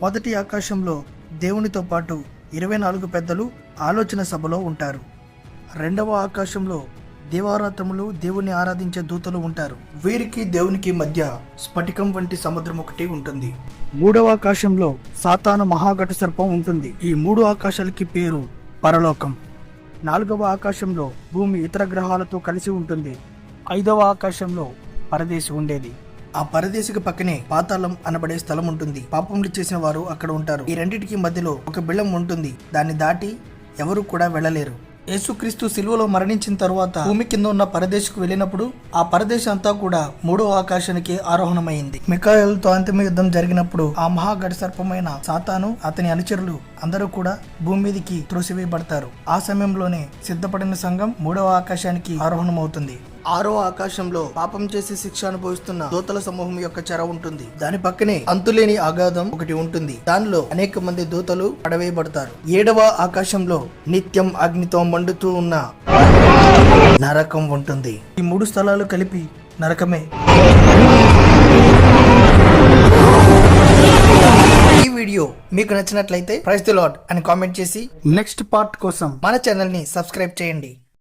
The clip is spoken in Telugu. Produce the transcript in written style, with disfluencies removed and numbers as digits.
మొదటి ఆకాశంలో దేవునితో పాటు 24 పెద్దలు ఆలోచన సభలో ఉంటారు. రెండవ ఆకాశంలో దేవారాత్రములు దేవుని ఆరాధించే దూతలు ఉంటారు. వీరికి దేవునికి మధ్య స్ఫటికం వంటి సముద్రం ఒకటి ఉంటుంది. మూడవ ఆకాశంలో సాతాను మహాఘట సర్పం ఉంటుంది. ఈ 3 ఆకాశాలకి పేరు పరలోకం. నాలుగవ ఆకాశంలో భూమి ఇతర గ్రహాలతో కలిసి ఉంటుంది. ఐదవ ఆకాశంలో పరదేశి ఉండేది. ఆ పరదేశికి పక్కనే పాతాళం అనబడే స్థలం ఉంటుంది. పాపములు చేసిన వారు అక్కడ ఉంటారు. ఈ రెండింటికి మధ్యలో ఒక బిలం ఉంటుంది. దాన్ని దాటి ఎవరు కూడా వెళ్ళలేరు. యేసుక్రీస్తు సిలువలో మరణించిన తరువాత భూమి కింద ఉన్న పరదేశకు వెళ్ళినప్పుడు ఆ పరదేశం అంతా కూడా 3వ ఆకాశానికి ఆరోహణమైంది. మిఖాయేలుతో అంతిమ యుద్ధం జరిగినప్పుడు ఆ మహాఘట సర్పమైన సాతాను అతని అనుచరులు అందరూ కూడా భూమి మీదకి త్రోసివేయబడతారు. ఆ సమయంలోనే సిద్ధపడిన సంఘం 3వ ఆకాశానికి ఆరోహణమవుతుంది. 6వ ఆకాశంలో పాపం చేసి శిక్ష అనుభవిస్తున్న దూతల సమూహం యొక్క చెర ఉంటుంది. దాని పక్కనే అంతులేని అగాధం ఒకటి ఉంటుంది. దానిలో అనేక మంది దూతలు పడవేయబడతారు. 7వ ఆకాశంలో నిత్యం అగ్నితో మండుతూ ఉన్న నరకం ఉంటుంది. ఈ 3 స్థలాలు కలిపి నరకమే. ఈ వీడియో మీకు నచ్చినట్లయితే ప్రైజ్ ది లార్డ్ అని కామెంట్ చేసి నెక్స్ట్ పార్ట్ కోసం మన ఛానల్ ని సబ్స్క్రైబ్ చేయండి.